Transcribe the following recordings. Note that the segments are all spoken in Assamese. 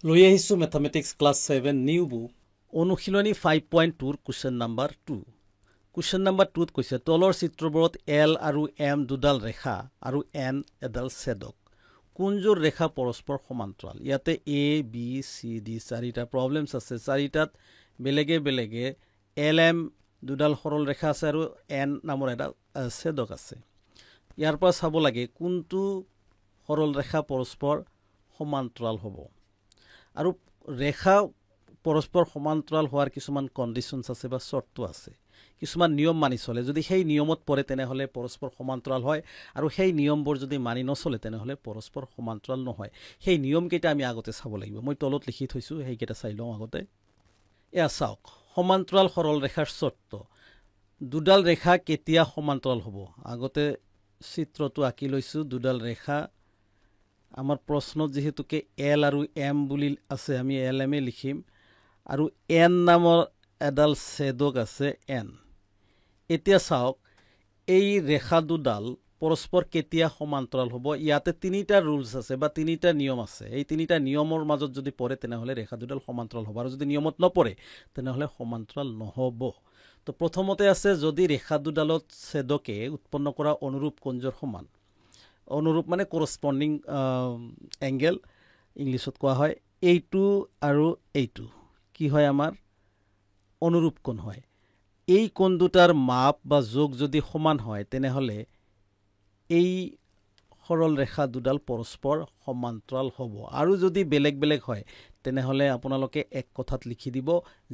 লৈ আহিছো মেথামেটিক্স ক্লাছ 7 নিউ বুক অনুশীলনী 5.2 কুৱেশ্যন নাম্বাৰ 2 কুৱেশ্যন নাম্বাৰ 2ত কৈছে তলৰ চিত্ৰবোৰত এল আৰু এম দুডাল ৰেখা আৰু এন এডাল ছেদক কোনযোৰ ৰেখা পৰস্পৰ সমান্তৰাল ইয়াতে এ বি সি ডি চাৰিটা প্ৰবলেমছ আছে চাৰিটাত বেলেগে বেলেগে এল এম দুডাল সৰল ৰেখা আছে আৰু এন নামৰ এডাল ছেদক আছে ইয়াৰ পৰা চাব লাগে কোনটো সৰল ৰেখা পৰস্পৰ সমান্তৰাল হ'ব আৰু ৰেখা পৰস্পৰ সমান্তৰাল হোৱাৰ কিছুমান কণ্ডিশ্যনছ আছে বা চৰ্ত আছে কিছুমান নিয়ম মানি চলে যদি সেই নিয়মত পৰে তেনেহলে পৰস্পৰ সমান্তৰাল হয় আৰু সেই নিয়মবোৰ যদি মানি নচলে তেনেহলে পৰস্পৰ সমান্তৰাল নহয় সেই নিয়ম কেইটা আমি আগতে চাব লাগিব মই তলত লিখি থৈছো সেই কেইটা চাই লওঁ আগতে এয়া চাওক সমান্তৰাল সৰল ৰেখাৰ চৰ্ত দুডাল ৰেখা কেতিয়া সমান্তৰাল হ'ব আগতে চিত্ৰটো আঁকি লৈছো দুডাল ৰেখা আমাৰ প্ৰশ্নত যেহেতুকে এল আৰু এম বুলি আছে আমি এল এম এ লিখিম আৰু এন নামৰ এডাল ছেদক আছে এন এতিয়া চাওক এই ৰেখা দুডাল পৰস্পৰ কেতিয়া সমান্তৰাল হ'ব ইয়াতে তিনিটা ৰুলছ আছে বা তিনিটা নিয়ম আছে এই তিনিটা নিয়মৰ মাজত যদি পৰে তেনেহলে ৰেখা দুডাল সমান্তৰাল হ'ব আৰু যদি নিয়মত নপৰে তেনেহলে সমান্তৰাল নহ'ব তো প্ৰথমতে আছে যদি ৰেখা দুডালত ছেদকে উৎপন্ন কৰা অনুৰূপ কোণৰ সমান অনুৰূপ মানে কৰসপন্ডিং এঙ্গেল ইংলিশত কোৱা হয় এইটো আৰু এইটো কি হয় আমাৰ অনুৰূপ কোণ হয় এই কোণ দুটাৰ মাপ বা যোগ যদি সমান হয় তেনেহলে এই সৰল ৰেখা দুডাল পৰস্পৰ সমান্তৰাল হ'ব আৰু যদি বেলেগ বেলেগ হয় তেনেহলে আপোনালোকে এক কথাত লিখি দিব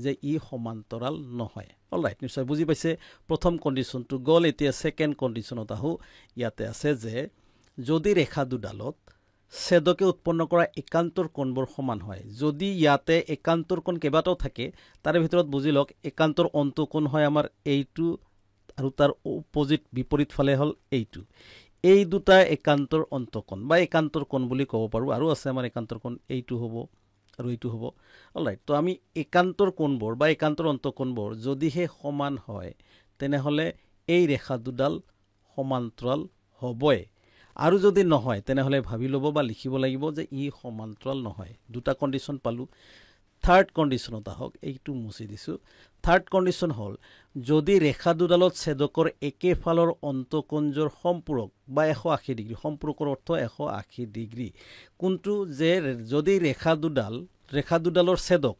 যে ই সমান্তৰাল নহয় অলৰাইট নিশ্চয় বুজি পাইছে প্ৰথম কণ্ডিশ্যনটো গল এতিয়া সেকেন্ড কণ্ডিশ্যনত আহো ইয়াতে আছে যে যদি ৰেখা দুডালত ছেদকে উৎপন্ন কৰা একান্তৰ কোণবোৰ সমান হয় যদি ইয়াতে একান্তৰ কোণ কেইবাটাও থাকে তাৰে ভিতৰত বুজি লওক একান্তৰ অন্তঃকোণ হয় আমাৰ এইটো আৰু তাৰ অপোজিট বিপৰীত ফালে হল এইটো এই দুটা একান্তৰ অন্তঃকোণ বা একান্তৰ কোণ বুলি ক'ব পাৰো আৰু আছে আমাৰ একান্তৰ কোণ এইটো হ'ব আৰু এইটো হ'ব অলৰাইট তো আমি একান্তৰ কোণবোৰ বা একান্তৰ অন্তঃকোণবোৰ যদিহে সমান হয় তেনেহলে এই ৰেখা দুডাল সমান্তৰাল হ'বই আৰু যদি নহয় তেনেহলে ভাবি লব বা লিখিব লাগিব যে ই সমান্তৰাল নহয় দুটা কণ্ডিশ্যন পালো থাৰ্ড কণ্ডিশ্যনত আহক এইটো মুছি দিছো থাৰ্ড কণ্ডিশ্যন হল যদি ৰেখা দুডালত ছেদকৰ একেফালৰ অন্তঃকোণৰ সম্পূৰক বা 180 ডিগ্ৰী সম্পূৰকৰ অৰ্থ 180 ডিগ্ৰী কোনটো যে যদি ৰেখা দুডালৰ ছেদক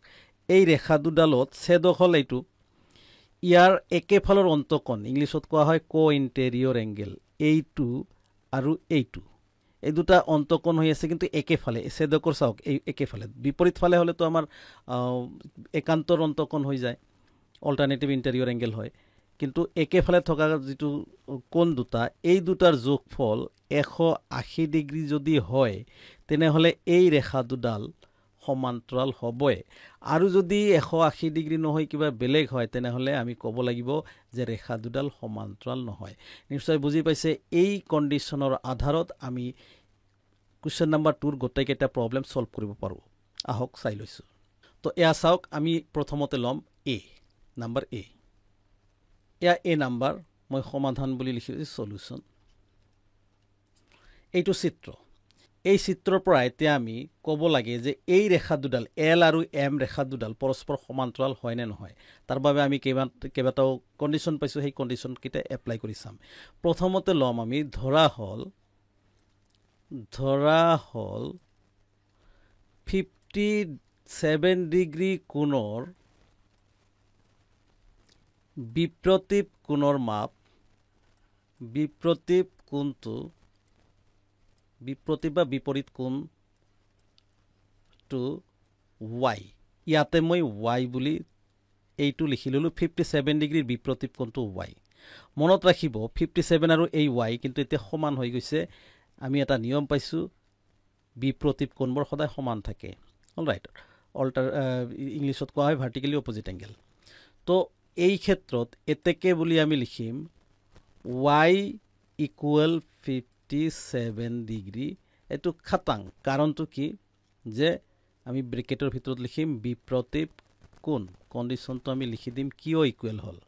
এই ৰেখা দুডালত ছেদক হল এইটো ইয়াৰ একেফালৰ অন্তঃকোণ ইংলিশত কোৱা হয় কো ইন্টেৰিয়ৰ এঙ্গেল এইটো আৰু এইটো এই দুটা অন্তঃকোণ হৈ আছে কিন্তু একেফালে ছেদকৰ চাওক এই একেফালে বিপৰীত ফালে হলে তো আমাৰ একান্তৰ অন্তঃকোণ হৈ যায় অল্টাৰনেটিভ ইন্টেৰিয়ৰ এঙ্গেল হয় কিন্তু একেফালে থকা যেটো কোণ দুটা এই দুটাৰ যোগফল 180 ডিগ্ৰী যদি হয় তেনেহলে এই ৰেখা দুডাল সমান্তৰাল হ'বই আৰু যদি 180 ডিগ্ৰী নহয় কিবা বেলেগ হয় তেনেহলে আমি ক'ব লাগিব যে ৰেখা দুডাল সমান্তৰাল নহয় নিশ্চয় বুজি পাইছে এই কণ্ডিশ্যনৰ আধাৰত আমি কুৱেশ্যন নাম্বাৰ 2 ৰ গোটেইকেইটা প্ৰবলেম সলভ কৰিব পাৰো আহক চাই লৈছো তো এয়া চাওক আমি প্ৰথমতে লম এ নাম্বাৰ এ এয়া এ নাম্বাৰ মই সমাধান বুলি লিখিছো সলিউশন এইটো চিত্ৰ এই চিত্ৰৰ পৰা এতিয়া আমি ক'ব লাগে যে এই ৰেখা দুডাল এল আৰু এম ৰেখা দুডাল পৰস্পৰ সমান্তৰাল হয় নে নহয় তাৰ বাবে আমি কেইবাটাও কণ্ডিশ্যন পাইছো সেই কণ্ডিশ্যন কিটা এপ্লাই কৰি চাম প্ৰথমতে লম আমি ধৰা হল 57 ডিগ্ৰী কোণৰ বিপ্ৰতীপ কোণৰ মাপ বিপ্ৰতীপ কোণটো বিপ্ৰতীপ বা বিপৰীত কোণ টু y ইয়াতে মই y বুলি এইটো লিখি ললো 57 ডিগ্ৰীৰ বিপৰীত কোণটো y মনত ৰাখিব 57 আৰু এই y কিন্তু এতিয়া সমান হৈ গৈছে আমি এটা নিয়ম পাইছো বিপৰীত কোণবোৰ সদায় সমান থাকে অলৰাইট ইংলিশত কোৱা হয় ভাৰ্টিকেলি অপোজিট এঙ্গেল তো এই ক্ষেত্ৰত এতেকে বুলি আমি লিখিম y ইকুৱেল 57 ডিগ্ৰী এটো খাটাং কাৰণটো কি যে আমি ব্ৰেকেটৰ ভিতৰত লিখিম বিপৰীত কোণ কণ্ডিশ্যনটো আমি লিখি দিম কিয় ইকুৱেল হল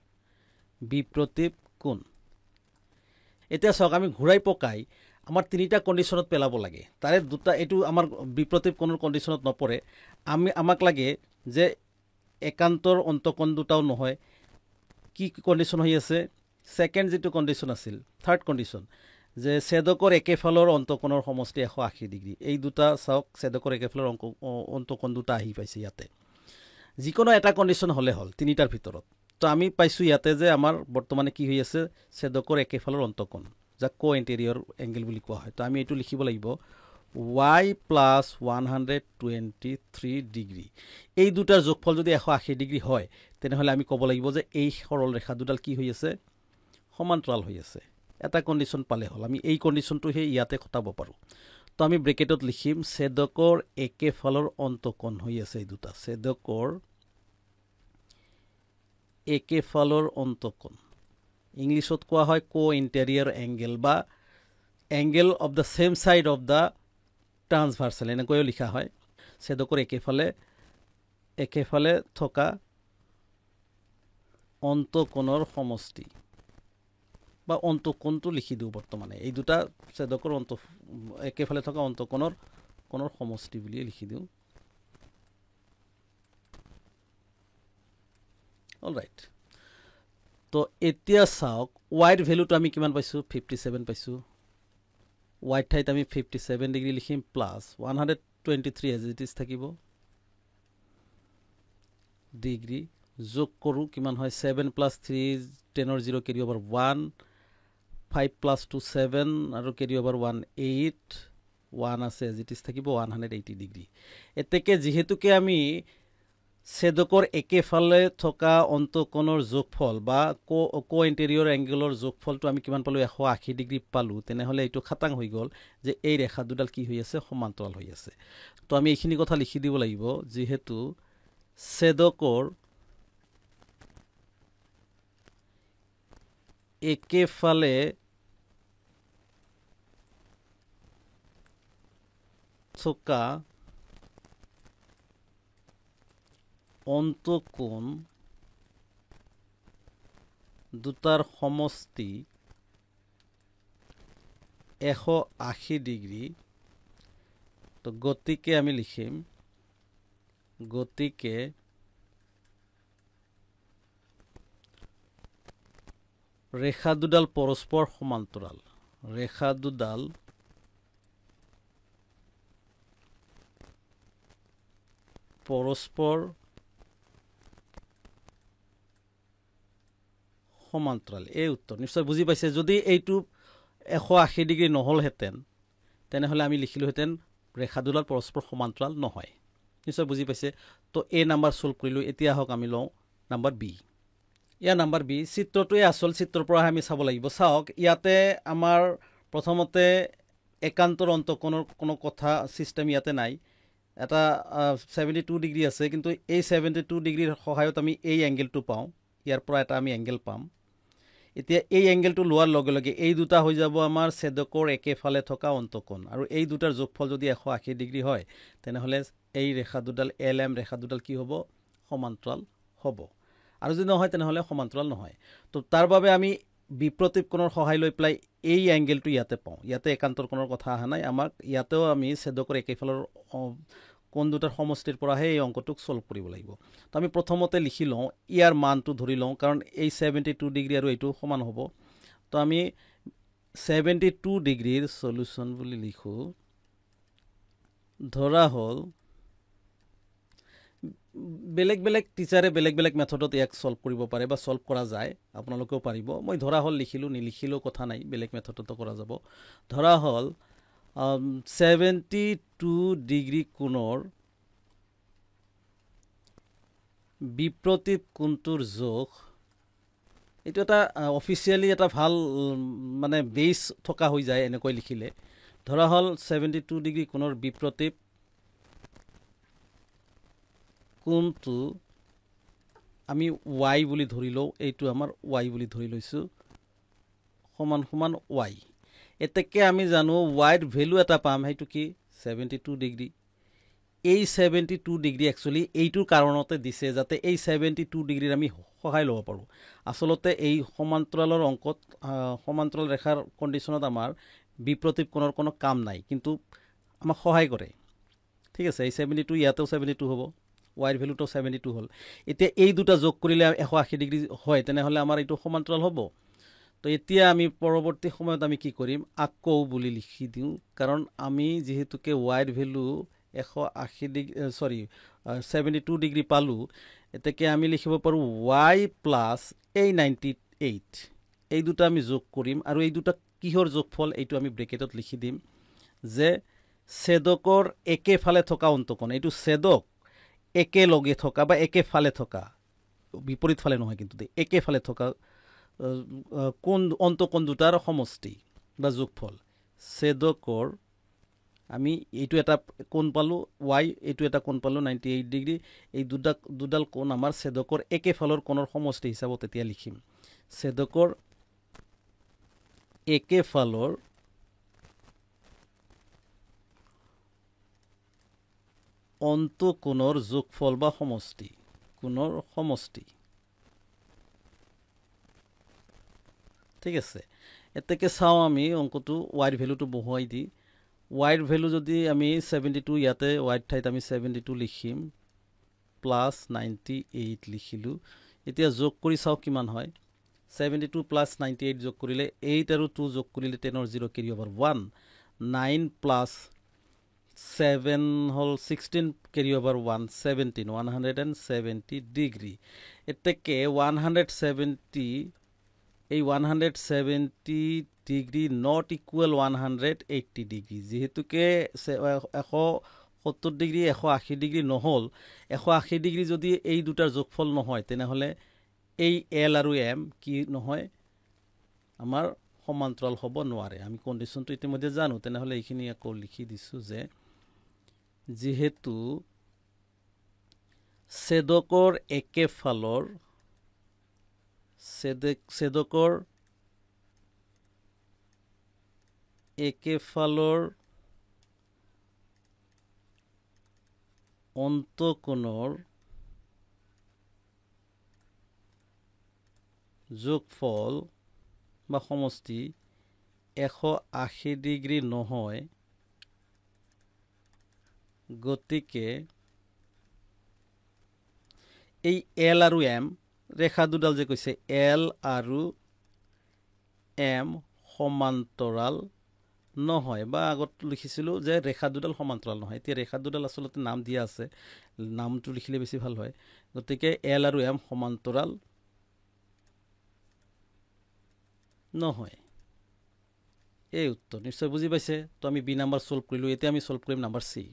বিপৰীত কোণ এতিয়া চাওক আমি ঘূৰাই পকাই আমাৰ তিনিটা কণ্ডিশ্যনত পেলাব লাগে তাৰে দুটা এইটো আমাৰ বিপ্ৰতীপ কোণৰ কণ্ডিশ্যনত নপৰে আমাক লাগে যে একান্তৰ অন্তকোণ দুটাও নহয় কি কণ্ডিশ্যন হৈ আছে ছেকেণ্ড যিটো কণ্ডিশ্যন আছিল থাৰ্ড কণ্ডিশ্যন যে ছেদকৰ একেফালৰ অন্তকোণৰ সমষ্টি 180 ডিগ্ৰী এই দুটা চাওক ছেদকৰ একেফালৰ অন্তকোণ দুটা আহি পাইছে ইয়াতে যিকোনো এটা কণ্ডিশ্যন হ'লে হ'ল তিনিটাৰ ভিতৰত তো আমি পাইছোঁ ইয়াতে যে আমাৰ বৰ্তমানে কি হৈ আছে ছেদকৰ একেফালৰ অন্তকোণ যাক কো ইণ্টেৰিয়ৰ এংগেল বুলি কোৱা হয় তো আমি এইটো লিখিব লাগিব y প্লাছ 123 ডিগ্ৰী এই দুটাৰ যোগফল যদি 180 ডিগ্ৰী হয় তেনেহ'লে আমি ক'ব লাগিব যে এই সৰল ৰেখা দুডাল কি হৈ আছে সমান্তৰাল হৈ আছে এটা কণ্ডিশ্যন পালে হ'ল আমি এই কণ্ডিশ্যনটো সেই ইয়াতে খটাব পাৰোঁ তো আমি ব্ৰেকেটত লিখিম ছেদকৰ একেফালৰ অন্তকোণ হৈ আছে এই দুটা ছেদকৰ একেফালৰ অন্তকোণ ইংলিছত কোৱা হয় কো ইণ্টেৰিয়ৰ এংগেল বা angle of the same side of the transversal এনেকৈও লিখা হয় ছেদকৰ একেফালে থকা অন্তকোণৰ সমষ্টি বা অন্তকোণটো লিখি দিওঁ বৰ্তমানে এই দুটা ছেদকৰ একেফালে থকা অন্তকোণৰ সমষ্টি বুলি লিখি দিওঁ অলৰাইট তো এতিয়া চাওক ৱাইৰ ভেলুটো আমি কিমান পাইছোঁ 57 পাইছোঁ ৱাইৰ ঠাইত আমি 57 ডিগ্ৰী লিখিম প্লাছ 123 এজ ইট ইজ থাকিব ডিগ্ৰী যোগ কৰোঁ কিমান হয় 7 প্লাছ 3 10ৰ 0 কেৰি অভাৰ 1 5 প্লাছ 2 7 আৰু কেৰি অভাৰ 1 8 1 আছে এজ ইট ইজ থাকিব 180 ডিগ্ৰী এতেকে যিহেতুকে আমি ছেদকৰ একেফালে থকা অন্তকোণৰ যোগফল বা কো ইণ্টেৰিয়ৰ এংগেলৰ যোগফলটো আমি কিমান পালোঁ 180 ডিগ্ৰী পালোঁ তেনেহ'লে এইটো খাটাং হৈ গ'ল যে এই ৰেখা দুডাল কি হৈ আছে সমান্তৰাল হৈ আছে তো আমি এইখিনি কথা লিখি দিব লাগিব যিহেতু ছেদকৰ একেফালে থকা অন্তকোণ দুটাৰ সমষ্টি 180 ডিগ্ৰী তো গতিকে আমি লিখিম গতিকে ৰেখা দুডাল পৰস্পৰ সমান্তৰাল ৰেখা দুডাল পৰস্পৰ সমান্তৰাল এই উত্তৰ নিশ্চয় বুজি পাইছে যদি এইটো 180 ডিগ্ৰী নহ'লহেঁতেন তেনেহ'লে আমি লিখিলোহেঁতেন ৰেখা দুডাল পৰস্পৰ সমান্তৰাল নহয় নিশ্চয় বুজি পাইছে তো এ নাম্বাৰ সলভ কৰিলোঁ এতিয়া হওক আমি লওঁ নাম্বাৰ বি ইয়াৰ নাম্বাৰ বি চিত্ৰটোৱে আচল চিত্ৰৰ পৰা আমি চাব লাগিব চাওক ইয়াতে আমাৰ প্ৰথমতে একান্তৰ অন্তকোণৰ কোনো কথা ছিষ্টেম ইয়াতে নাই এটা 72 ডিগ্ৰী আছে কিন্তু এই 72 ডিগ্ৰীৰ সহায়ত আমি এই এংগেলটো পাওঁ ইয়াৰ পৰা এটা আমি এংগেল পাম এতিয়া এই এংগেলটো লোৱাৰ লগে লগে এই দুটা হৈ যাব আমাৰ ছেদকৰ একেফালে থকা অন্তকোণ আৰু এই দুটাৰ যোগফল যদি 180 ডিগ্ৰী হয় তেনেহ'লে এই ৰেখা দুডাল LM ৰেখা দুডাল কি হ'ব সমান্তৰাল হ'ব আৰু যদি নহয় তেনেহ'লে সমান্তৰাল নহয় তো তাৰ বাবে আমি বিপ্ৰতীপ কোণৰ সহায় লৈ পেলাই এই এংগেলটো ইয়াতে পাওঁ ইয়াতে একান্তৰ কোণৰ কথা অহা নাই আমাক ইয়াতেও আমি ছেদকৰ একেফালৰ কোণ দুটাৰ সমষ্টিৰ পৰাহে এই অংকটোক সলভ কৰিব লাগিব তো আমি প্ৰথমতে লিখি লওঁ ইয়াৰ মানটো ধৰি লওঁ কাৰণ এই 72 ডিগ্ৰী আৰু এইটো সমান হ'ব তো আমি 72 ডিগ্ৰীৰ সলিউশ্যন বুলি লিখোঁ ধৰা হ'ল বেলেগ বেলেগ টিচাৰে বেলেগ বেলেগ মেথডত ইয়াক সলভ কৰিব পাৰে বা সলভ কৰা যায় আপোনালোকেও পাৰিব মই ধৰা হ'ল লিখিলোঁ নিলিখিলেও কথা নাই বেলেগ মেথডতো কৰা যাব ধৰা হ'ল 72 ডিগ্ৰী কোণৰ বিপ্ৰতীপ কোণটোৰ যোগ এইটো এটা অফিচিয়েলি এটা ভাল মানে বেছ থকা হৈ যায় এনেকৈ লিখিলে ধৰা হ'ল 72 ডিগ্ৰী কোণৰ বিপ্ৰতীপ কোণটো আমি y বুলি ধৰি লওঁ এইটো আমাৰ y বুলি ধৰি লৈছোঁ সমান সমান y এতেকে আমি জানো y ৰ ভ্যালু এটা পাম সেইটো কি 72 ডিগ্ৰী এই 72 ডিগ্ৰী একচুয়ালি এইটোৰ কাৰণতে দিছে যাতে এই 72 ডিগ্ৰীৰ আমি সহায় ল'ব পাৰোঁ আসলতে এই সমান্তৰালৰ অংকত সমান্তৰাল ৰেখাৰ কণ্ডিশ্যনত আমাৰ বিপ্ৰতীপ কোণৰ কোনো কাম নাই কিন্তু আমাক সহায় কৰে ঠিক আছে এই 72 ইয়াতেও 72 হ'ব ওয়াইৰ ভ্যালুটো 72 হ'ল এতিয়া এই দুটা যোগ কৰিলে 180 ডিগ্ৰী হয় তেনেহলে আমাৰ এইটো সমান্তৰাল হ'ব তো এতিয়া আমি পৰৱৰ্তী সময়ত আমি কি কৰিম আকৌ বুলি লিখি দিওঁ কাৰণ আমি যেহেতুকে ওয়াইৰ ভ্যালু 180 ডিগ্ৰী 72 ডিগ্ৰী পালো এতেকে আমি লিখিব পাৰো y প্লাস এই 98 এই দুটা আমি যোগ কৰিম আৰু এই দুটা কিহৰ যোগফল এইটো আমি ব্ৰেকেটত লিখি দিম যে ছেদকৰ একে ফালে থকা অন্তকোণ এইটো ছেদক একে লগে থকা বা একে ফালে থকা বিপৰীত ফালে নহয় কিন্তু একে ফালে থকা কোন অন্তকোণ দুটাৰ সমষ্টি বা যোগফল ছেদকৰ আমি এইটো এটা কোণ পালো y এইটো এটা কোণ পালো 98 ডিগ্ৰী এই দুডাল কোণ আমাৰ ছেদকৰ একে ফালৰ কোণৰ সমষ্টি হিচাপত এতিয়া লিখিম ছেদকৰ একে ফালৰ অন্তকোণৰ যোগফল বা সমষ্টি কোণৰ সমষ্টি ঠিক আছে এতেকে চাও আমি অঙ্কটো ওয়াইৰ ভ্যালুটো বহুৱাই দি ওয়াইৰ ভ্যালু যদি আমি 72 ইয়াতে ওয়াইৰ ঠাইত আমি 72 লিখিম প্লাস 98 লিখিলো এতিয়া যোগ কৰি চাও কিমান হয় 72 plus 98 যোগ কৰিলে 8 আৰু 2 যোগ কৰিলে 10 or 0 carry over 1 9 plus 7 hall 16 carry over 1 17 170 degree এতেকে 170 এই 170 degree not equal 180 degree যেহেতুকে 170 degree 180 degree নহল 180 ডিগ্ৰী যদি এই দুটাৰ যোগফল নহয় তেনেহলে এই এল আৰু এম কি নহয় আমাৰ সমান্তৰাল হ'ব নোৱাৰে আমি কন্ডিশনটো ইতিমধ্যে জানো তেনেহলে এইখিনি আকৌ লিখি দিছো যে যেহেতু ছেদকৰ একে ফালৰ ছেদকৰ একে ফালৰ অন্তকোণৰ যোগফল বা সমষ্টি 180 ডিগ্ৰী নহয় গতিকে এই এল আৰু এম ৰেখা দুডাল যে কৈছে এল আৰু এম সমান্তৰাল নহয় বা আগত লিখিছিলো যে ৰেখা দুডাল সমান্তৰাল নহয় এতিয়া ৰেখা দুডাল আসলতে নাম দিয়া আছে নামটো লিখিলে বেছি ভাল হয় গতিকে এল আৰু এম সমান্তৰাল নহয় এই উত্তৰ নিশ্চয় বুজি পাইছে তো আমি বি নাম্বাৰ সলভ কৰিলো এতিয়া আমি সলভ কৰিম নাম্বাৰ সি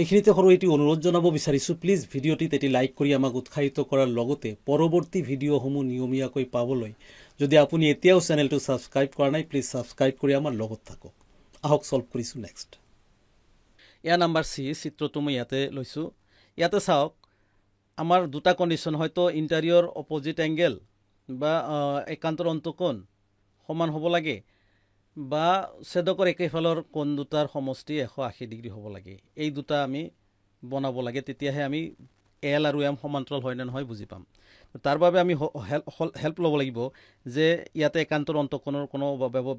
এইখিনিতে সৰু এটি অনুৰোধ জনাব বিচাৰিছো প্লিজ ভিডিওটিত এটি লাইক কৰি আমাক উৎসাহিত কৰাৰ লগতে পৰৱৰ্তী ভিডিওসমূহ নিয়মীয়াকৈ পাবলৈ যদি আপুনি এতিয়াও চেনেলটো সাবস্ক্ৰাইব কৰা নাই প্লিজ সাবস্ক্ৰাইব কৰি আমাৰ লগত থাকক আহক সলভ কৰিছো নেক্সট ইয়া নাম্বাৰ সি চিত্ৰটো মই ইয়াতে লৈছো ইয়াতে চাওক আমাৰ দুটা কন্ডিশন হয়তো ইন্টাৰিয়ৰ অপোজিট এংগেল বা একান্তৰ অন্তকোণ সমান হ'ব লাগে বা ছেদকৰ একেফালৰ কোণ দুটাৰ সমষ্টি 180 ডিগ্ৰী হ'ব লাগে এই দুটা আমি বনাব লাগে তেতিয়াহে আমি এল আৰু এম সমান্তৰাল হয় নে নহয় বুজি পাম তাৰ বাবে আমি হেল্প ল'ব লাগিব যে ইয়াতে একান্তৰ অন্তকোণৰ কোনো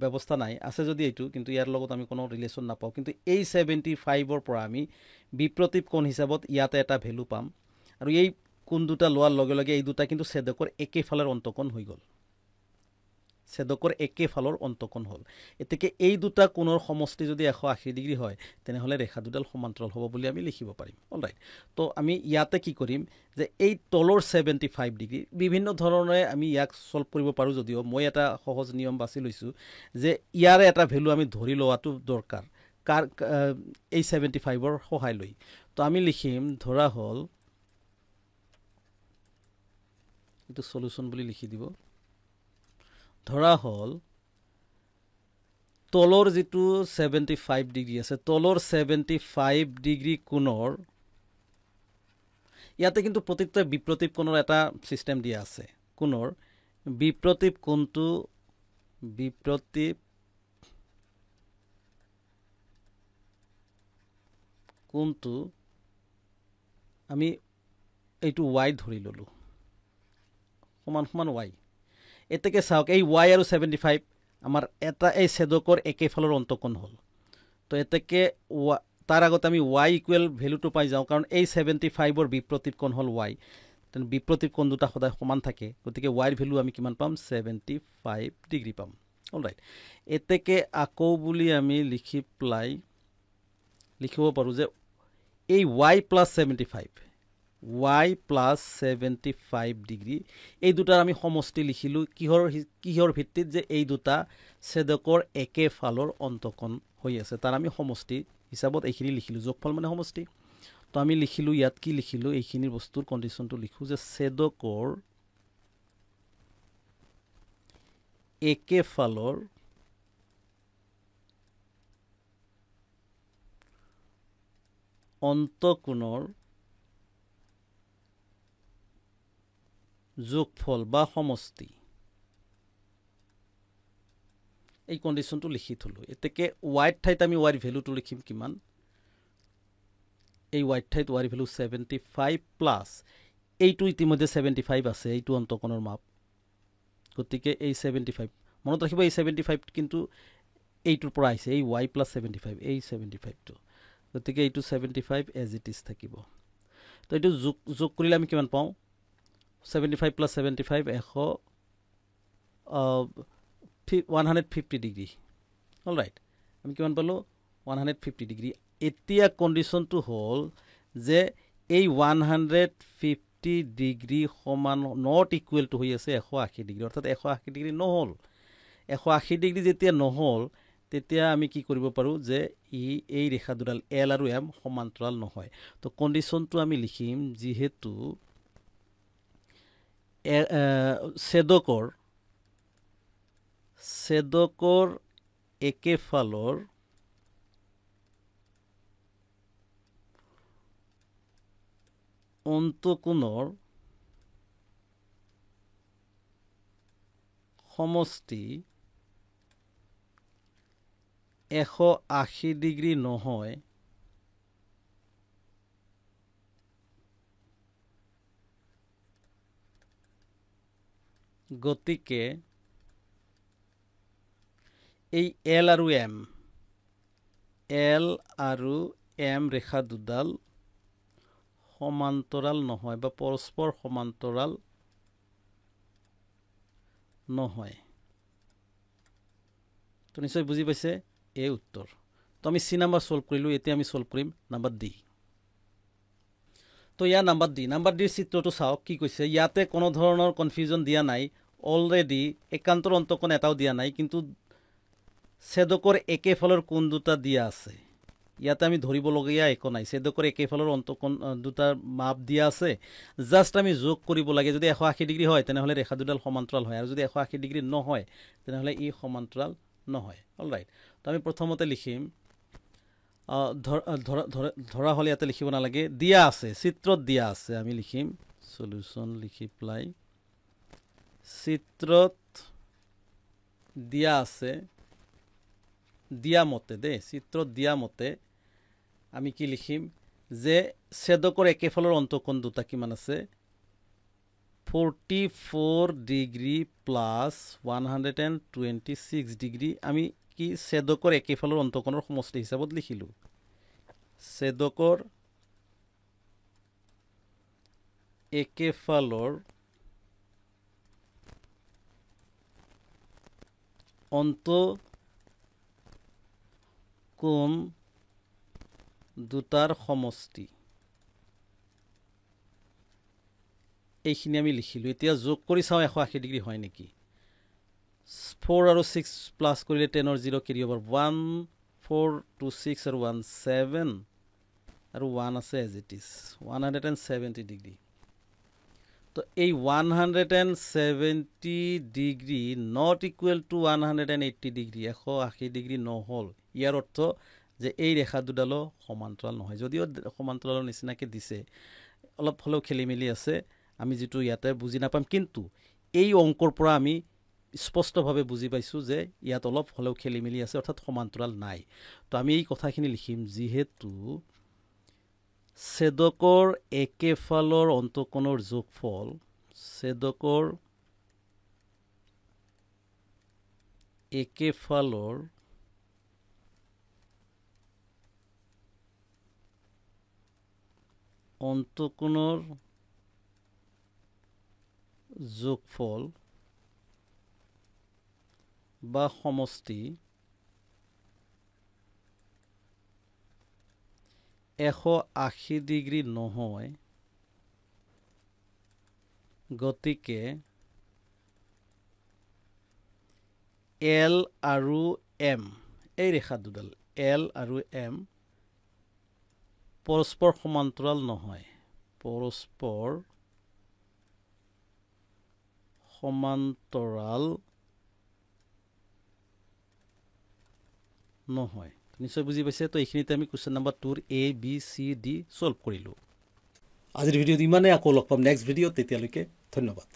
ব্যৱস্থা নাই আছে যদি এইটো কিন্তু ইয়াৰ লগত আমি কোনো ৰিলেচন নাপাও কিন্তু এই 75 ৰ পৰা আমি বিপ্ৰতীপ কোণ হিচাপত ইয়াতে এটা ভ্যালু পাম আৰু এই কোণ দুটা লোৱাৰ লগে লগে এই দুটা কিন্তু ছেদকৰ একেফালৰ অন্তকোণ হৈ গল ছেদকৰ একেফালৰ অন্তকোণ হল এতেকে এই দুটা কোণৰ সমষ্টি যদি 180 ডিগ্ৰী হয় তেনেহলে ৰেখা দুডাল সমান্তৰাল হ'ব বুলি আমি লিখিব পাৰিম অলৰাইট তো আমি ইয়াতে কি কৰিম যে এই তলৰ 75 ডিগ্ৰী বিভিন্ন ধৰণে আমি ইয়াক সলভ কৰিব পাৰো যদিও মই এটা সহজ নিয়ম বাছি লৈছো যে ইয়াৰে এটা ভ্যালু আমি ধৰি লোৱাটো দৰকাৰ কাৰ এই 75 ৰ সহায় লৈ তো আমি লিখিম ধৰা হল এটো সলিউশন বুলি লিখি দিব ধৰা হল তলৰ যেটো 75 ডিগ্ৰী আছে তলৰ 75 ডিগ্ৰী কোণৰ ইয়াতে কিন্তু প্ৰতিটো বিপ্ৰতীপ কোণৰ এটা সিস্টেম দিয়া আছে কোণৰ বিপ্ৰতীপ কোণটো আমি এইটো y ধৰি ললো সমান সমান y এতেকে চাওক এই y আৰু 75 আমাৰ এটা এই ছেদকৰ একেফালৰ অন্তকোণ হ'ল তো এতেকে তাৰ আগত আমি y ইকুৱেল ভেলুটো পাই যাওঁ কাৰণ এই 75ৰ বিপৰীত কোণ হ'ল y তেনে বিপৰীত কোণ দুটা সদায় সমান থাকে গতিকে y ৰ ভেলু আমি কিমান পাম 75 ডিগ্ৰী পাম অলৰাইট এতেকে আকৌ বুলি আমি লিখিব পাৰোঁ যে এই y প্লাছ 75 ডিগ্ৰী এই দুটাৰ আমি সমষ্টি লিখিলোঁ কিহৰ ভিত্তিত যে এই দুটা ছেদকৰ একেফালৰ অন্তকোণ হৈ আছে তাৰ আমি সমষ্টি হিচাপত এইখিনি লিখিলোঁ যোগফল মানে সমষ্টি তো আমি লিখিলোঁ ইয়াত কি লিখিলোঁ এইখিনিৰ বস্তুৰ কণ্ডিশ্যনটো লিখোঁ যে ছেদকৰ একেফালৰ অন্তকোণৰ যোগফল বা সমষ্টি এই কণ্ডিশ্যনটো লিখি থলোঁ এতেকে y ঠাইত আমি y ভেলুটো লিখিম কিমান এই y ঠাইত y ভেলু 75 প্লাছ এইটো ইতিমধ্যে 75 আছে এইটো অন্তকোণৰ মাপ গতিকে এই 75 মনত ৰাখিব এই 75 কিন্তু এইটোৰ পৰা আহিছে এই y প্লাছ 75 এই 75টো গতিকে এইটো 75 এজ ইট ইজ থাকিব তো এইটো যোগ কৰিলে আমি কিমান পাওঁ 75 প্লাছ 75 150 ডিগ্ৰী অলৰাইট আমি কিমান পালোঁ 150 ডিগ্ৰী এতিয়া কণ্ডিশ্যনটো হ'ল যে এই 150 ডিগ্ৰী সমান নট ইকুৱেল টু হৈ আছে 180 ডিগ্ৰী অৰ্থাৎ 180 ডিগ্ৰী নহ'ল 180 ডিগ্ৰী যেতিয়া নহ'ল তেতিয়া আমি কি কৰিব পাৰোঁ যে এই ৰেখা দুডাল এল আৰু এম সমান্তৰাল নহয় তো কণ্ডিশ্যনটো আমি লিখিম যিহেতু ছেদকৰ একেফালৰ অন্তকোণৰ সমষ্টি 180 ডিগ্ৰী নহয় গতিকে এই এল আৰু এম ৰেখা দুডাল সমান্তৰাল নহয় বা পৰস্পৰ সমান্তৰাল নহয় তো নিশ্চয় বুজি পাইছে এই উত্তৰ তো আমি চি নাম্বাৰ সলভ কৰিলোঁ এতিয়া আমি সলভ কৰিম নাম্বাৰ ডি তো ইয়াৰ নাম্বাৰ ডিৰ চিত্ৰটো চাওক কি কৈছে ইয়াতে কোনো ধৰণৰ কনফিউজন দিয়া নাই অলৰেডি একান্তৰ অন্তকোণ এটাও দিয়া নাই কিন্তু ছেদকৰ একেফালৰ কোণ দুটা দিয়া আছে ইয়াতে আমি ধৰিবলগীয়া একো নাই ছেদকৰ একেফালৰ অন্তকোণ দুটাৰ মাপ দিয়া আছে জাষ্ট আমি যোগ কৰিব লাগে যদি 180 ডিগ্ৰী হয় তেনেহ'লে ৰেখা দুডাল সমান্তৰাল হয় আৰু যদি 180 ডিগ্ৰী নহয় তেনেহ'লে ই সমান্তৰাল নহয় অলৰাইট তো আমি প্ৰথমতে লিখিম ধৰা হ'লে ইয়াতে লিখিব নালাগে দিয়া আছে চিত্ৰত দিয়া আছে আমি লিখিম সলিউশ্যন লিখি পেলাই চিত্ৰত দিয়া আছে চিত্ৰত দিয়া মতে আমি কি লিখিম যে ছেদকৰ একেফালৰ অন্তকোণ দুটা কিমান আছে 44 ডিগ্ৰী প্লাছ 126 ডিগ্ৰী আমি কি ছেদকৰ একেফালৰ অন্তকোণৰ সমষ্টি হিচাপত লিখিলোঁ ছেদকৰ একেফালৰ অন্তকোণ দুটাৰ সমষ্টি এইখিনি আমি লিখিলোঁ এতিয়া যোগ কৰি চাওঁ 180 ডিগ্ৰী হয় নেকি 4 আৰু 6 প্লাছ কৰিলে 10ৰ 0 কেৰি অভাৰ 1 4 2 6 আৰু 1 7 আৰু 1 আছে এজ ইট ইজ 170 ডিগ্ৰী তো এই 170 degree not equal to 180 degree 180 degree নহ'ল ইয়াৰ অৰ্থ যে এই ৰেখা দুডালো সমান্তৰাল নহয় যদিও সমান্তৰালৰ নিচিনাকৈ দিছে অলপ হ'লেও খেলি মেলি আছে আমি যেটো ইয়াতে বুজি নাপাম কিন্তু এই অংকৰ পৰা আমি স্পষ্টভাৱে বুজি পাইছোঁ যে ইয়াত অলপ হ'লেও খেলি মেলি আছে অৰ্থাৎ সমান্তৰাল নাই তো আমি এই কথাখিনি লিখিম যিহেতু ছেদকৰ একেফালৰ অন্তকোণৰ যোগফল ছেদকৰ একেফালৰ অন্তঃকোণৰ যোগফল বা সমষ্টি 180 ডিগ্ৰী নহয়, গতিকে L আৰু M এই ৰেখা দুডাল L আৰু M পৰস্পৰ সমান্তৰাল নহয়, পৰস্পৰ সমান্তৰাল নহয়। নিশ্চয় বুজি পাইছে। তো এইখিনিতে আমি question number 2 A B C D solve কৰিলোঁ। আজিৰ ভিডিঅ'ত ইমানেই, আকৌ লগ পাম নেক্সট ভিডিঅ'ত। তেতিয়ালৈকে ধন্যবাদ।